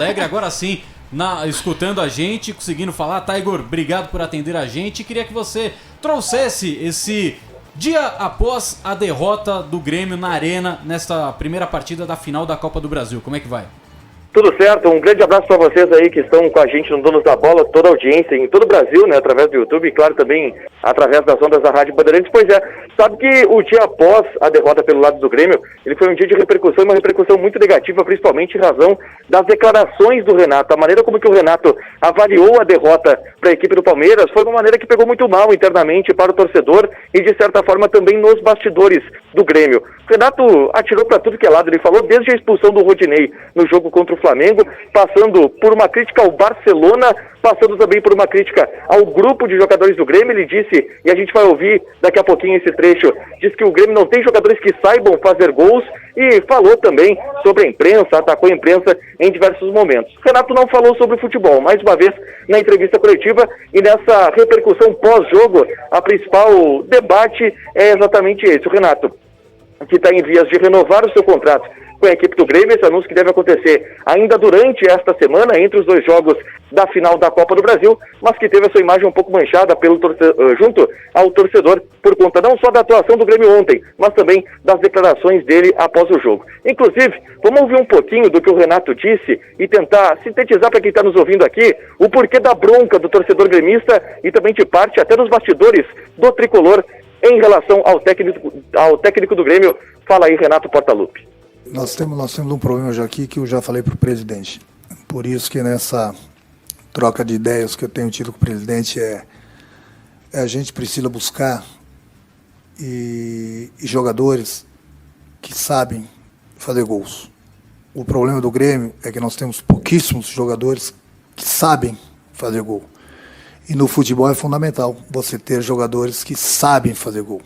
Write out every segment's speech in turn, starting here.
Alegre, agora sim, escutando a gente, conseguindo falar. Igor, obrigado por atender a gente. Queria que você trouxesse esse dia após a derrota do Grêmio na Arena, nesta primeira partida da final da Copa do Brasil. Como é que vai? Tudo certo, um grande abraço para vocês aí que estão com a gente no Donos da Bola, toda a audiência em todo o Brasil, né, através do YouTube e claro também através das ondas da Rádio Bandeirantes. Pois é, sabe que o dia após a derrota pelo lado do Grêmio, ele foi um dia de repercussão, uma repercussão muito negativa, principalmente em razão das declarações do Renato. A maneira como que o Renato avaliou a derrota para a equipe do Palmeiras foi uma maneira que pegou muito mal internamente para o torcedor e de certa forma também nos bastidores do Grêmio. O Renato atirou para tudo que é lado, ele falou desde a expulsão do Rodinei no jogo contra o Flamengo, passando por uma crítica ao Barcelona, passando também por uma crítica ao grupo de jogadores do Grêmio. Ele disse, e a gente vai ouvir daqui a pouquinho esse trecho, diz que o Grêmio não tem jogadores que saibam fazer gols e falou também sobre a imprensa, atacou a imprensa em diversos momentos. Renato não falou sobre o futebol, mais uma vez na entrevista coletiva e nessa repercussão pós-jogo, a principal debate é exatamente esse. O Renato, que está em vias de renovar o seu contrato com a equipe do Grêmio, esse anúncio que deve acontecer ainda durante esta semana, entre os dois jogos da final da Copa do Brasil, mas que teve a sua imagem um pouco manchada junto ao torcedor, por conta não só da atuação do Grêmio ontem, mas também das declarações dele após o jogo. Inclusive, vamos ouvir um pouquinho do que o Renato disse e tentar sintetizar para quem está nos ouvindo aqui o porquê da bronca do torcedor gremista e também de parte até dos bastidores do tricolor em relação ao técnico do Grêmio. Fala aí, Renato Portaluppi. Nós temos um problema já aqui que eu já falei para o presidente. Por isso que nessa troca de ideias que eu tenho tido com o presidente a gente precisa buscar e jogadores que sabem fazer gols. O problema do Grêmio é que nós temos pouquíssimos jogadores que sabem fazer gol. E no futebol é fundamental você ter jogadores que sabem fazer gol.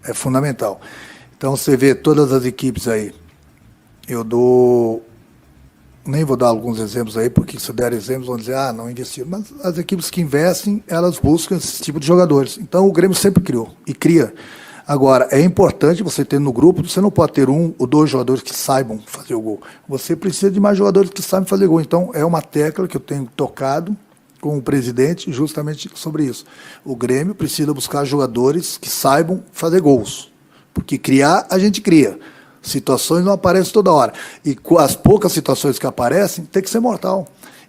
É fundamental. Então você vê todas as equipes aí. Nem vou dar alguns exemplos aí, porque se eu der exemplos vão dizer, não investiram. Mas as equipes que investem, elas buscam esse tipo de jogadores. Então o Grêmio sempre criou e cria. Agora, é importante você ter no grupo, você não pode ter um ou dois jogadores que saibam fazer o gol. Você precisa de mais jogadores que sabem fazer gol. Então é uma tecla que eu tenho tocado com o presidente justamente sobre isso. O Grêmio precisa buscar jogadores que saibam fazer gols. Porque criar, a gente cria. Situações não aparecem toda hora. E com as poucas situações que aparecem, tem que ser mortal.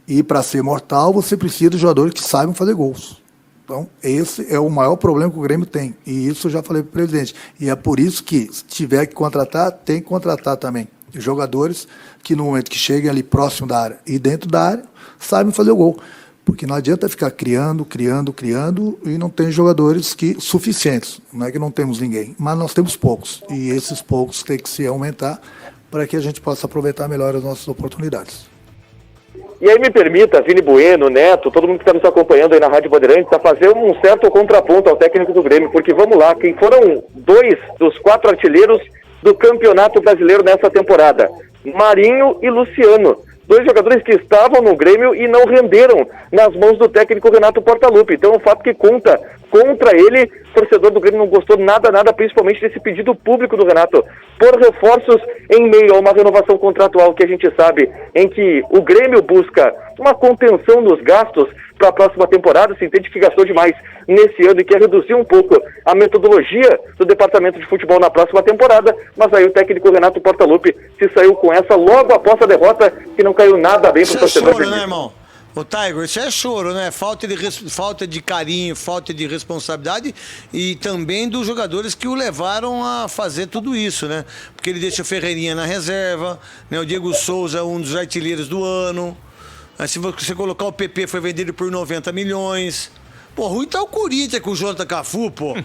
E para ser mortal, você precisa de jogadores que saibam fazer gols. Então, esse é o maior problema que o Grêmio tem. E isso eu já falei para o presidente. E é por isso que, se tiver que contratar, tem que contratar também jogadores que no momento que cheguem ali próximo da área e dentro da área, saibam fazer o gol. Porque não adianta ficar criando e não tem jogadores suficientes. Não é que não temos ninguém, mas nós temos poucos. E esses poucos têm que se aumentar para que a gente possa aproveitar melhor as nossas oportunidades. E aí me permita, Vini Bueno, Neto, todo mundo que está nos acompanhando aí na Rádio Bandeirantes, a fazer um certo contraponto ao técnico do Grêmio, porque vamos lá, quem foram 2 dos 4 artilheiros do Campeonato Brasileiro nessa temporada? Marinho e Luciano. 2 jogadores que estavam no Grêmio e não renderam nas mãos do técnico Renato Portaluppi. Então, o fato que conta contra ele, o torcedor do Grêmio não gostou nada, principalmente desse pedido público do Renato por reforços em meio a uma renovação contratual que a gente sabe, em que o Grêmio busca uma contenção nos gastos para a próxima temporada, se entende que gastou demais nesse ano e quer reduzir um pouco a metodologia do departamento de futebol na próxima temporada, mas aí o técnico Renato Portaluppi se saiu com essa logo após a derrota, que não caiu nada bem para o torcedor. Choro, né, irmão? Ô, Igor, isso é choro, né? Falta de carinho, falta de responsabilidade e também dos jogadores que o levaram a fazer tudo isso, né? Porque ele deixa o Ferreirinha na reserva, né? O Diego Souza, um dos artilheiros do ano. Se você colocar o PP, foi vendido por 90 milhões. Pô, ruim tá o Corinthians com o Jonathan Cafu, pô.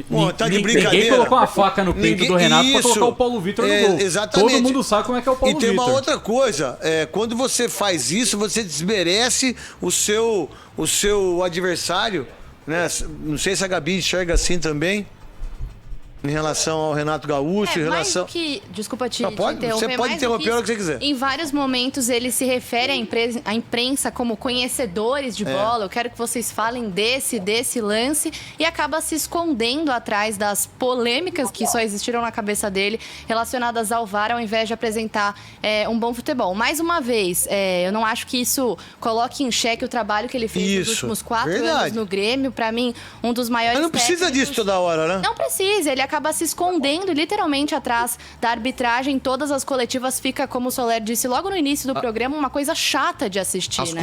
Pô, tá de brincadeira. Ninguém colocou a faca no peito do Renato para colocar o Paulo Vitor no gol. Exatamente. Todo mundo sabe como é que é o Paulo Vitor. E tem uma outra coisa, quando você faz isso, você desmerece o seu adversário, né? Não sei se a Gabi enxerga assim também. Em relação ao Renato Gaúcho, em relação... Mais do que, desculpa te Pode, interromper, você pode mais do interromper a hora que você quiser. Em vários momentos ele se refere à imprensa como conhecedores de bola. Eu quero que vocês falem desse lance e acaba se escondendo atrás das polêmicas que só existiram na cabeça dele relacionadas ao VAR, ao invés de apresentar um bom futebol. Mais uma vez, eu não acho que isso coloque em xeque o trabalho que ele fez nos últimos 4 anos no Grêmio. Para mim, um dos maiores... Mas não precisa disso toda hora, né? Não precisa, ele acaba se escondendo literalmente atrás da arbitragem. Todas as coletivas fica, como o Soler disse logo no início do programa, uma coisa chata de assistir, né?